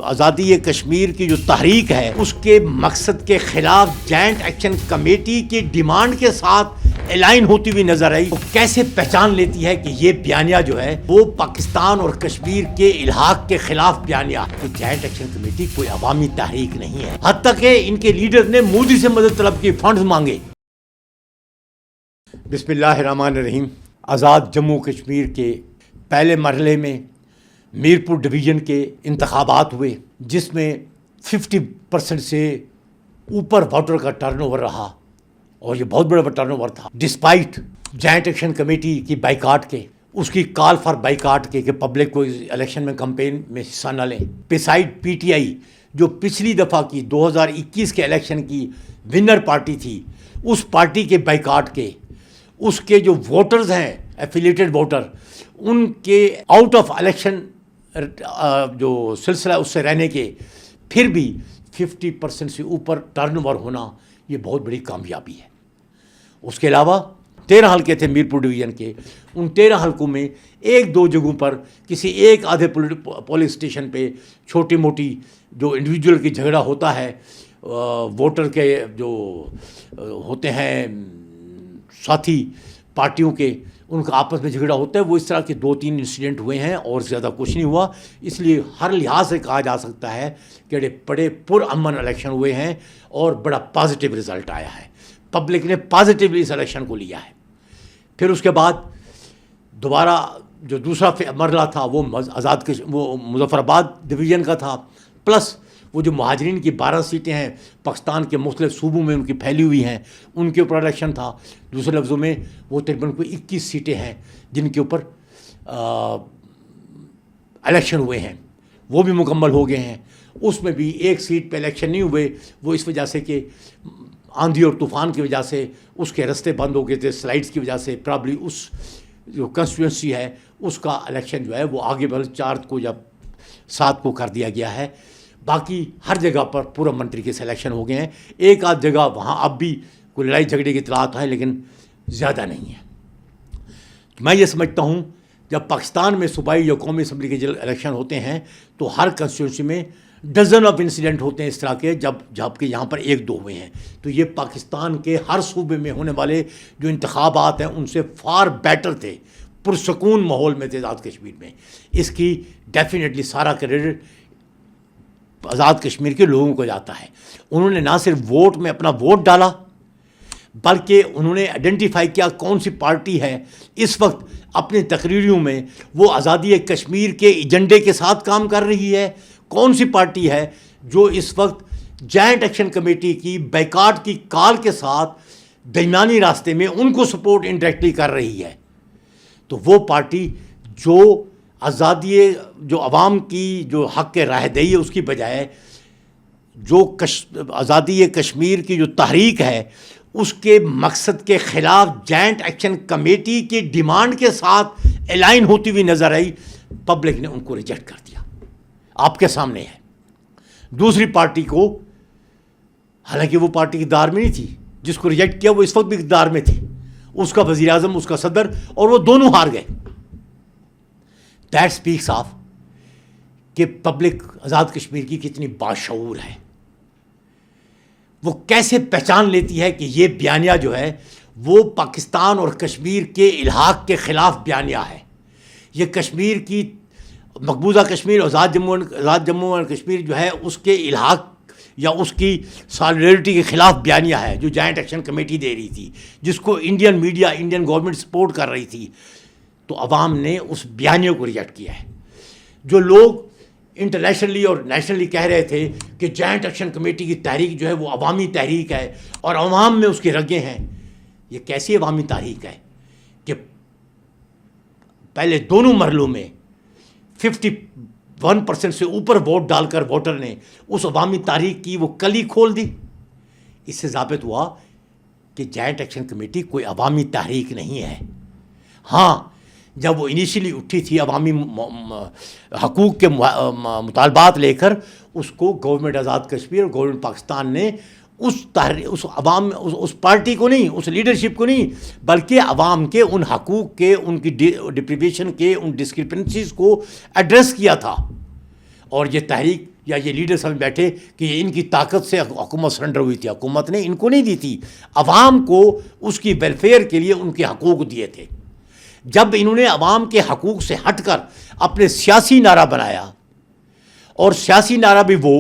آزادی کشمیر کی جو تحریک ہے اس کے مقصد کے خلاف جوائنٹ ایکشن کمیٹی کی ڈیمانڈ کے ساتھ الائن ہوتی ہوئی نظر آئی. وہ کیسے پہچان لیتی ہے کہ یہ بیانیہ جو ہے وہ پاکستان اور کشمیر کے الحاق کے خلاف بیانیہ ہے. جوائنٹ ایکشن کمیٹی کوئی عوامی تحریک نہیں ہے. حتیٰ کہ ان کے لیڈر نے مودی سے مدد طلب کی، فنڈز مانگے. بسم اللہ الرحمن الرحیم. آزاد جموں کشمیر کے پہلے مرحلے میں میرپور ڈویژن کے انتخابات ہوئے، جس میں 50% سے اوپر ووٹر کا ٹرن اوور رہا، اور یہ بہت بڑا ٹرن اوور تھا ڈسپائٹ جوائنٹ ایکشن کمیٹی کی بائیکاٹ کے، اس کی کال فار بائیکاٹ کے کہ پبلک کو الیکشن میں کمپین میں حصہ نہ لیں. بسائڈ پی ٹی آئی جو پچھلی دفعہ کی 2021 کے الیکشن کی ونر پارٹی تھی، اس پارٹی کے بائیکاٹ کے، اس کے جو ووٹرز ہیں ایفیلیٹڈ ووٹر، ان کے آؤٹ آف الیکشن جو سلسلہ اس سے رہنے کے، پھر بھی 50% سے اوپر ٹرن اوور ہونا یہ بہت بڑی کامیابی ہے. اس کے علاوہ 13 حلقے تھے میرپور ڈویژن کے. ان 13 حلقوں میں ایک دو جگہوں پر کسی ایک آدھے پولنگ اسٹیشن پہ چھوٹی موٹی جو انڈیویجول کی جھگڑا ہوتا ہے، ووٹر کے جو ہوتے ہیں ساتھی پارٹیوں کے، ان کا آپس میں جھگڑا ہوتا ہے، وہ اس طرح کے 2-3 انسیڈنٹ ہوئے ہیں اور زیادہ کچھ نہیں ہوا. اس لیے ہر لحاظ سے کہا جا سکتا ہے کہ بڑے پرامن الیکشن ہوئے ہیں اور بڑا پازیٹیو رزلٹ آیا ہے. پبلک نے پازیٹیولی اس الیکشن کو لیا ہے. پھر اس کے بعد دوبارہ جو دوسرا مرحلہ تھا وہ وہ مظفر آباد ڈویژن کا تھا، پلس وہ جو مہاجرین کی 12 سیٹیں ہیں پاکستان کے مختلف صوبوں میں ان کی پھیلی ہوئی ہیں، ان کے اوپر الیکشن تھا. دوسرے لفظوں میں وہ تقریباً کوئی 21 سیٹیں ہیں جن کے اوپر الیکشن ہوئے ہیں، وہ بھی مکمل ہو گئے ہیں. اس میں بھی ایک سیٹ پہ الیکشن نہیں ہوئے، وہ اس وجہ سے کہ آندھی اور طوفان کی وجہ سے اس کے رستے بند ہو گئے تھے، سلائڈس کی وجہ سے. پرابلی اس جو کنسٹیٹوئنسی ہے اس کا الیکشن جو ہے وہ آگے بڑھ 4 کو یا 7 کو کر دیا گیا ہے. باقی ہر جگہ پر پورا امن طریقے سے الیکشن ہو گئے ہیں. ایک آدھ جگہ وہاں اب بھی کوئی لڑائی جھگڑے کی اطلاعات ہیں، لیکن زیادہ نہیں ہے. میں یہ سمجھتا ہوں جب پاکستان میں صوبائی یا قومی اسمبلی کے الیکشن ہوتے ہیں تو ہر کنسٹیٹوئنسی میں ڈزن آف انسیڈنٹ ہوتے ہیں اس طرح کے، جب کہ یہاں پر 1-2 ہوئے ہیں. تو یہ پاکستان کے ہر صوبے میں ہونے والے جو انتخابات ہیں ان سے فار بیٹر تھے، پرسکون ماحول میں تھے آزاد کشمیر میں. اس کی ڈیفینیٹلی سارا کریڈٹ آزاد کشمیر کے لوگوں کو جاتا ہے. انہوں نے نہ صرف ووٹ میں اپنا ووٹ ڈالا، بلکہ انہوں نے آئیڈینٹیفائی کیا کون سی پارٹی ہے اس وقت اپنی تقریریوں میں وہ آزادی کشمیر کے ایجنڈے کے ساتھ کام کر رہی ہے، کون سی پارٹی ہے جو اس وقت جوائنٹ ایکشن کمیٹی کی بائیکاٹ کی کال کے ساتھ درمیانی راستے میں ان کو سپورٹ انڈائریکٹلی کر رہی ہے. تو وہ پارٹی جو آزادی جو عوام کی جو حق رائے دہی ہے اس کی بجائے جو آزادی کشمیر کی جو تحریک ہے اس کے مقصد کے خلاف جوائنٹ ایکشن کمیٹی کی ڈیمانڈ کے ساتھ الائن ہوتی ہوئی نظر آئی. پبلک نے ان کو ریجیکٹ کر دیا. آپ کے سامنے ہے. دوسری پارٹی کو، حالانکہ وہ پارٹی اقتدار میں نہیں تھی، جس کو ریجیکٹ کیا وہ اس وقت بھی اقتدار میں تھے، اس کا وزیر اعظم، اس کا صدر، اور وہ دونوں ہار گئے. دیٹ اسپیکس آف کہ پبلک آزاد کشمیر کی کتنی باشعور ہے. وہ کیسے پہچان لیتی ہے کہ یہ بیانیہ جو ہے وہ پاکستان اور کشمیر کے الحاق کے خلاف بیانیہ ہے. یہ کشمیر کی مقبوضہ کشمیر، آزاد جموں اور کشمیر جو ہے اس کے الحاق یا اس کی سالیڈیرٹی کے خلاف بیانیہ ہے جو جوائنٹ ایکشن کمیٹی دے رہی تھی، جس کو Indian media, Indian government support کر رہی تھی. تو عوام نے اس بیانیے کو ریجیکٹ کیا ہے. جو لوگ انٹرنیشنلی اور نیشنلی کہہ رہے تھے کہ جوائنٹ ایکشن کمیٹی کی تحریک جو ہے وہ عوامی تحریک ہے اور عوام میں اس کی رگیں ہیں، یہ کیسی عوامی تحریک ہے کہ پہلے دونوں مرحلوں میں 51% سے اوپر ووٹ ڈال کر ووٹر نے اس عوامی تحریک کی وہ کلی کھول دی. اس سے ثابت ہوا کہ جوائنٹ ایکشن کمیٹی کوئی عوامی تحریک نہیں ہے. ہاں، جب وہ انیشیلی اٹھی تھی عوامی حقوق کے مطالبات لے کر، اس کو گورنمنٹ آزاد کشمیر اور گورنمنٹ پاکستان نے اس پارٹی کو نہیں، اس لیڈرشپ کو نہیں، بلکہ عوام کے ان حقوق کے، ان کی ڈپریویشن کے، ان ڈسکرپنسیز کو ایڈریس کیا تھا. اور یہ تحریک یا یہ لیڈر سمجھ بیٹھے کہ یہ ان کی طاقت سے حکومت سرنڈر ہوئی تھی. حکومت نے ان کو نہیں دی تھی, عوام کو اس کی ویلفیئر کے لیے ان کے حقوق دیے تھے. جب انہوں نے عوام کے حقوق سے ہٹ کر اپنے سیاسی نعرہ بنایا, اور سیاسی نعرہ بھی وہ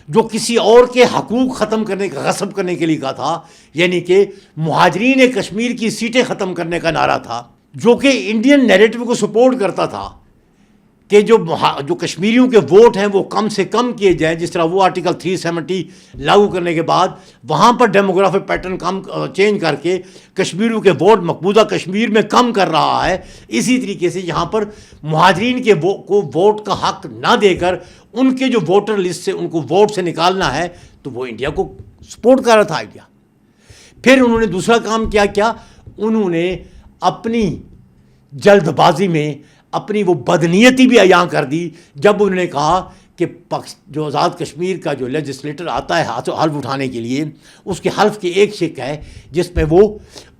جو کسی اور کے حقوق ختم کرنے کا, غصب کرنے کے لیے کہا تھا, یعنی کہ مہاجرین کشمیر کی سیٹیں ختم کرنے کا نعرہ تھا, جو کہ انڈین نیریٹو کو سپورٹ کرتا تھا کہ جو کشمیریوں کے ووٹ ہیں وہ کم سے کم کیے جائیں. جس طرح وہ آرٹیکل 370 لاگو کرنے کے بعد وہاں پر ڈیموگرافک پیٹرن چینج کر کے کشمیریوں کے ووٹ مقبوضہ کشمیر میں کم کر رہا ہے, اسی طریقے سے یہاں پر مہاجرین کے کو ووٹ کا حق نہ دے کر ان کے جو ووٹر لسٹ سے ان کو ووٹ سے نکالنا ہے, تو وہ انڈیا کو سپورٹ کر رہا تھا انڈیا. پھر انہوں نے دوسرا کام کیا انہوں نے اپنی جلد بازی میں اپنی وہ بدنیتی بھی عیاں کر دی جب انہوں نے کہا کہ جو آزاد کشمیر کا جو لیجسلیٹر آتا ہے حلف اٹھانے کے لیے, اس کے حلف کی ایک شق ہے جس میں وہ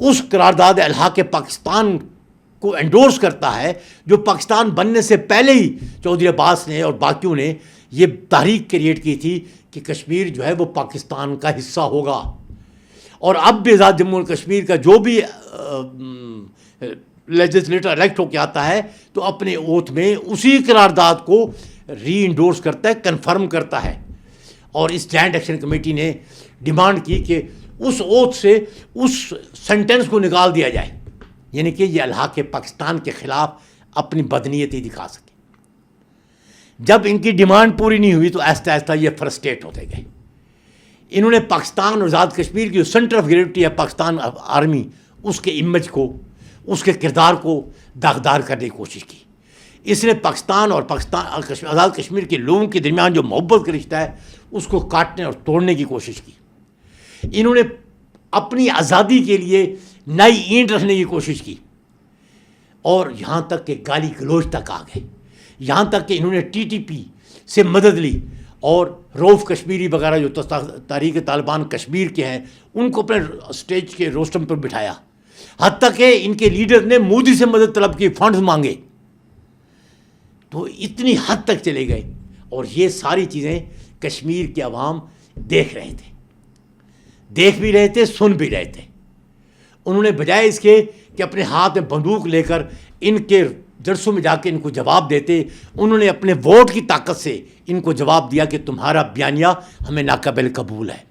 اس قرارداد الحاق پاکستان کو انڈورس کرتا ہے جو پاکستان بننے سے پہلے ہی چودھری عباس نے اور باقیوں نے یہ تحریک کریٹ کی تھی کہ کشمیر جو ہے وہ پاکستان کا حصہ ہوگا. اور اب بھی آزاد جموں اور کشمیر کا جو بھی لیجسلیٹر الیکٹ ہو کے آتا ہے تو اپنے اوتھ میں اسی قرارداد کو ری انڈورس کرتا ہے, کنفرم کرتا ہے. اور اس جوائنٹ ایکشن کمیٹی نے ڈیمانڈ کی کہ اس اوتھ سے اس سینٹنس کو نکال دیا جائے, یعنی کہ یہ الحاق پاکستان کے خلاف اپنی بدنیتی دکھا سکے. جب ان کی ڈیمانڈ پوری نہیں ہوئی تو آہستہ آہستہ یہ فرسٹریٹ ہوتے گئے. انہوں نے پاکستان اور آزاد کشمیر کی جو سینٹر آف گریوٹی ہے پاکستان آرمی, اس کے امیج کو, اس کے کردار کو داغدار کرنے کی کوشش کی. اس نے پاکستان اور آزاد کشمیر کے لوگوں کے درمیان جو محبت کا رشتہ ہے اس کو کاٹنے اور توڑنے کی کوشش کی. انہوں نے اپنی آزادی کے لیے نئی اینٹ رکھنے کی کوشش کی, اور یہاں تک کہ گالی گلوچ تک آ گئے. یہاں تک کہ انہوں نے TTP سے مدد لی اور روف کشمیری وغیرہ جو تحریک طالبان کشمیر کے ہیں ان کو اپنے اسٹیج کے روسٹم پر بٹھایا. حتیٰ کہ ان کے لیڈر نے مودی سے مدد طلب کی, فنڈز مانگے. تو اتنی حد تک چلے گئے, اور یہ ساری چیزیں کشمیر کے عوام دیکھ رہے تھے, دیکھ بھی رہے تھے, سن بھی رہے تھے. انہوں نے بجائے اس کے کہ اپنے ہاتھ میں بندوق لے کر ان کے جرسوں میں جا کے ان کو جواب دیتے, انہوں نے اپنے ووٹ کی طاقت سے ان کو جواب دیا کہ تمہارا بیانیہ ہمیں ناقابل قبول ہے.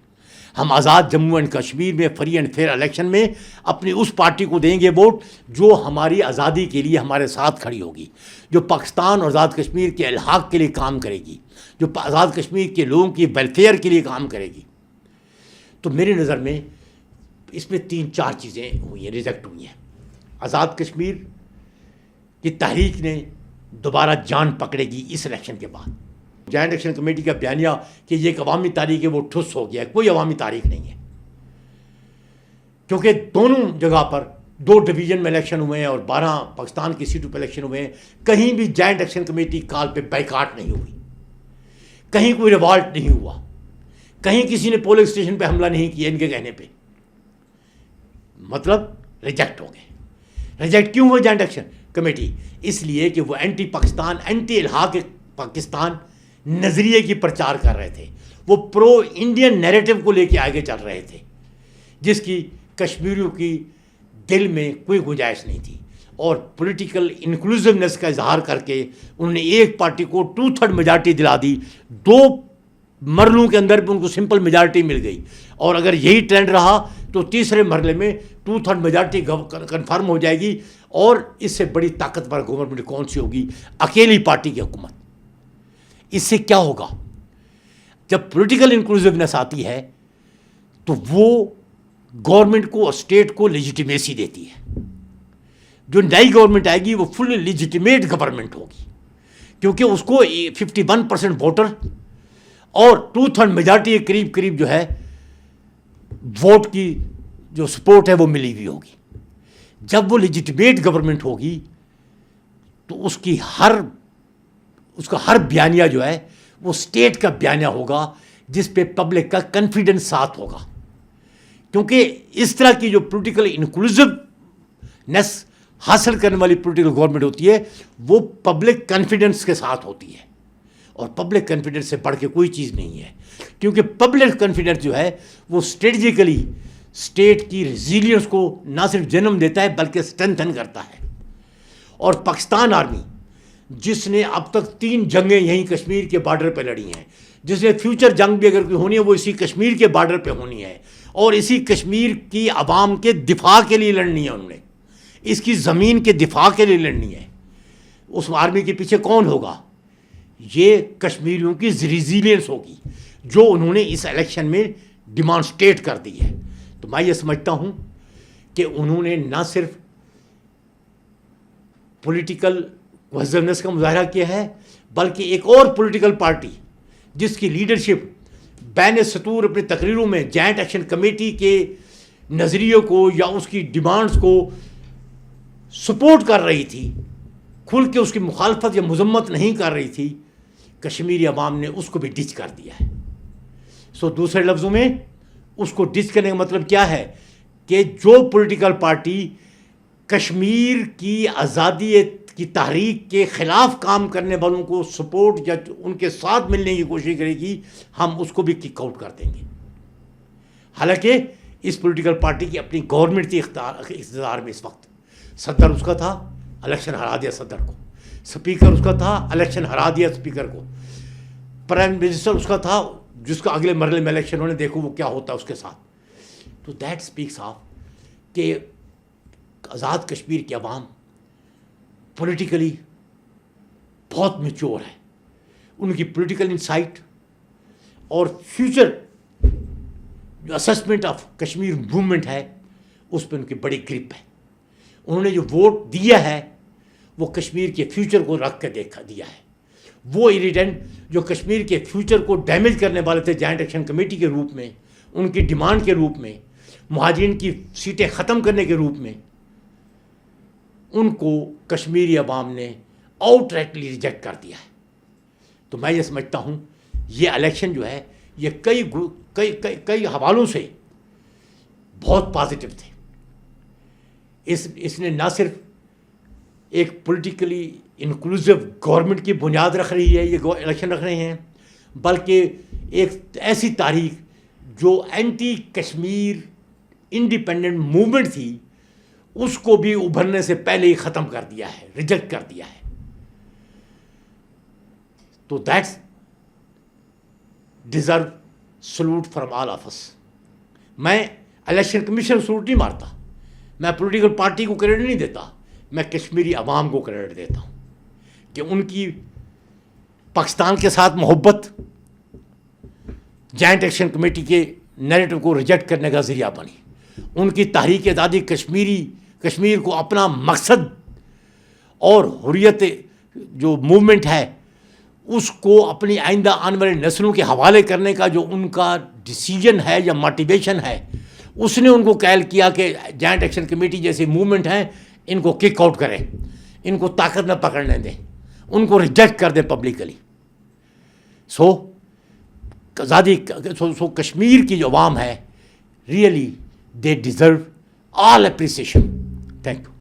ہم آزاد جموں اینڈ کشمیر میں فری اینڈ فیئر الیکشن میں اپنی اس پارٹی کو دیں گے ووٹ جو ہماری آزادی کے لیے ہمارے ساتھ کھڑی ہوگی, جو پاکستان اور آزاد کشمیر کے الحاق کے لیے کام کرے گی, جو آزاد کشمیر کے لوگوں کی ویلفیئر کے لیے کام کرے گی. تو میری نظر میں اس میں 3-4 چیزیں ہوئی ہیں, ریجیکٹ ہوئی ہیں. آزاد کشمیر کی تحریک نے دوبارہ جان پکڑے گی اس الیکشن کے بعد. جوائنٹ ایکشن کمیٹی کا بیانیہ کہ یہ ایک عوامی تحریک ہے وہ ٹھس ہو گیا ہے, کوئی عوامی تحریک نہیں ہے, کیونکہ دونوں جگہ پر 2 ڈویژن میں الیکشن ہوئے ہیں اور 12 پاکستان کی سیٹوں پہ الیکشن ہوئے ہیں. کہیں بھی جوائنٹ ایکشن کمیٹی کال پہ بائیکاٹ نہیں ہوئی, کہیں کوئی ریوالٹ نہیں ہوا, کہیں کسی نے پولنگ اسٹیشن پہ حملہ نہیں کیا ان کے کہنے پہ. مطلب ریجیکٹ ہو گئے. ریجیکٹ کیوں ہوئے جوائنٹ ایکشن کمیٹی؟ اس لیے کہ وہ اینٹی پاکستان, اینٹی الحاق پاکستان نظریے کی پرچار کر رہے تھے. وہ پرو انڈین نیریٹو کو لے کے آگے چل رہے تھے جس کی کشمیریوں کی دل میں کوئی گنجائش نہیں تھی. اور پولیٹیکل انکلوزونیس کا اظہار کر کے انہوں نے ایک پارٹی کو 2/3 میجارٹی دلا دی, 2 مرحلوں کے اندر بھی ان کو سمپل میجارٹی مل گئی. اور اگر یہی ٹرینڈ رہا تو تیسرے مرحلے میں 2/3 میجارٹی کنفرم ہو جائے گی, اور اس سے بڑی طاقتور گورنمنٹ کون سی ہوگی؟ اکیلی پارٹی کی حکومت. اس سے کیا ہوگا؟ جب پولیٹیکل انکلوزونیس آتی ہے تو وہ گورنمنٹ کو, اسٹیٹ کو لیجیٹیمیسی دیتی ہے. جو نئی گورنمنٹ آئے گی وہ فلی لیجیٹیمیٹ گورنمنٹ ہوگی, کیونکہ اس کو 51% ووٹر اور 2/3 میجارٹی کے قریب جو ہے ووٹ کی جو سپورٹ ہے وہ ملی ہوئی ہوگی. جب وہ لیجیٹیمیٹ گورنمنٹ ہوگی تو اس کا ہر بیانیہ جو ہے وہ اسٹیٹ کا بیانیہ ہوگا جس پہ پبلک کا کنفیڈنس ساتھ ہوگا. کیونکہ اس طرح کی جو پولیٹیکل انکلوزونیس حاصل کرنے والی پولیٹیکل گورنمنٹ ہوتی ہے وہ پبلک کنفیڈنس کے ساتھ ہوتی ہے, اور پبلک کانفیڈنس سے بڑھ کے کوئی چیز نہیں ہے، کیونکہ پبلک کانفیڈنس جو ہے وہ اسٹریٹجیکلی اسٹیٹ کی ریزیلینس کو نہ صرف جنم دیتا ہے بلکہ اسٹرینتھن کرتا ہے. اور پاکستان آرمی جس نے اب تک 3 جنگیں یہیں کشمیر کے بارڈر پہ لڑی ہیں، جس نے فیوچر جنگ بھی اگر کوئی ہونی ہے وہ اسی کشمیر کے بارڈر پہ ہونی ہے، اور اسی کشمیر کی عوام کے دفاع کے لیے لڑنی ہے، انہوں نے اس کی زمین کے دفاع کے لیے لڑنی ہے. اس آرمی کے پیچھے کون ہوگا؟ یہ کشمیریوں کی ریزیلینس ہوگی جو انہوں نے اس الیکشن میں ڈیمانسٹریٹ کر دی ہے. تو میں یہ سمجھتا ہوں کہ انہوں نے نہ صرف پولیٹیکل کوہیزونیس کا مظاہرہ کیا ہے بلکہ ایک اور پولیٹیکل پارٹی جس کی لیڈرشپ بین سطور اپنی تقریروں میں جوائنٹ ایکشن کمیٹی کے نظریوں کو یا اس کی ڈیمانڈز کو سپورٹ کر رہی تھی، کھل کے اس کی مخالفت یا مذمت نہیں کر رہی تھی، کشمیری عوام نے اس کو بھی ڈچ کر دیا ہے. دوسرے لفظوں میں اس کو ڈچ کرنے کا مطلب کیا ہے کہ جو پولیٹیکل پارٹی کشمیر کی آزادی کی تحریک کے خلاف کام کرنے والوں کو سپورٹ یا ان کے ساتھ ملنے کی کوشش کرے گی، ہم اس کو بھی کک آؤٹ کر دیں گے. حالانکہ اس پولیٹیکل پارٹی کی اپنی گورنمنٹ تھی اقتدار میں، اس وقت صدر اس کا تھا، الیکشن ہرا دیا صدر کو، اسپیکر اس کا تھا، الیکشن ہرا دیا اسپیکر کو، پرائم منسٹر اس کا تھا جس کا اگلے مرحلے میں الیکشن ہونے دیکھو وہ کیا ہوتا ہے اس کے ساتھ. تو دیٹ اسپیکس آف کہ آزاد کشمیر کی عوام پولیٹیکلی بہت میچور ہے، ان کی پولیٹیکل انسائٹ اور فیوچر جو اسسمنٹ آف کشمیر موومنٹ ہے اس پہ ان کی بڑی گرپ ہے. انہوں نے جو ووٹ دیا ہے وہ کشمیر کے فیوچر کو رکھ کے دیا ہے. وہ ایریڈنٹ جو کشمیر کے فیوچر کو ڈیمیج کرنے والے تھے جوائنٹ ایکشن کمیٹی کے روپ میں، ان کی ڈیمانڈ کے روپ میں، مہاجرین کی سیٹیں ختم کرنے کے روپ میں، ان کو کشمیری عوام نے آؤٹ رائٹلی ریجیکٹ کر دیا ہے. تو میں یہ سمجھتا ہوں یہ الیکشن جو ہے یہ کئی حوالوں سے بہت پازیٹیو تھے. اس نے نہ صرف ایک پولیٹیکلی انکلوسیو گورنمنٹ کی بنیاد رکھ رہی ہے، یہ الیکشن رکھ رہے ہیں، بلکہ ایک ایسی تاریخ جو اینٹی کشمیر انڈیپینڈنٹ موومنٹ تھی اس کو بھی ابھرنے سے پہلے ہی ختم کر دیا ہے، ریجیکٹ کر دیا ہے. تو that's deserve salute from all of us. میں الیکشن کمیشن سلوٹ نہیں مارتا، میں پولیٹیکل پارٹی کو کریڈٹ نہیں دیتا، میں کشمیری عوام کو کریڈٹ دیتا ہوں کہ ان کی پاکستان کے ساتھ محبت جوائنٹ ایکشن کمیٹی کے نیریٹو کو ریجیکٹ کرنے کا ذریعہ بنی. ان کی تحریک آزادی کشمیر کو اپنا مقصد اور حریت جو موومنٹ ہے اس کو اپنی آئندہ آنے والی نسلوں کے حوالے کرنے کا جو ان کا ڈیسیجن ہے یا موٹیویشن ہے، اس نے ان کو کہل کیا کہ جوائنٹ ایکشن کمیٹی جیسے موومنٹ ہیں ان کو کک آؤٹ کریں، ان کو طاقت نہ پکڑنے دیں، ان کو ریجیکٹ کر دیں پبلکلی. سو کشمیر کی جو عوام ہے really they deserve all appreciation. Thank you.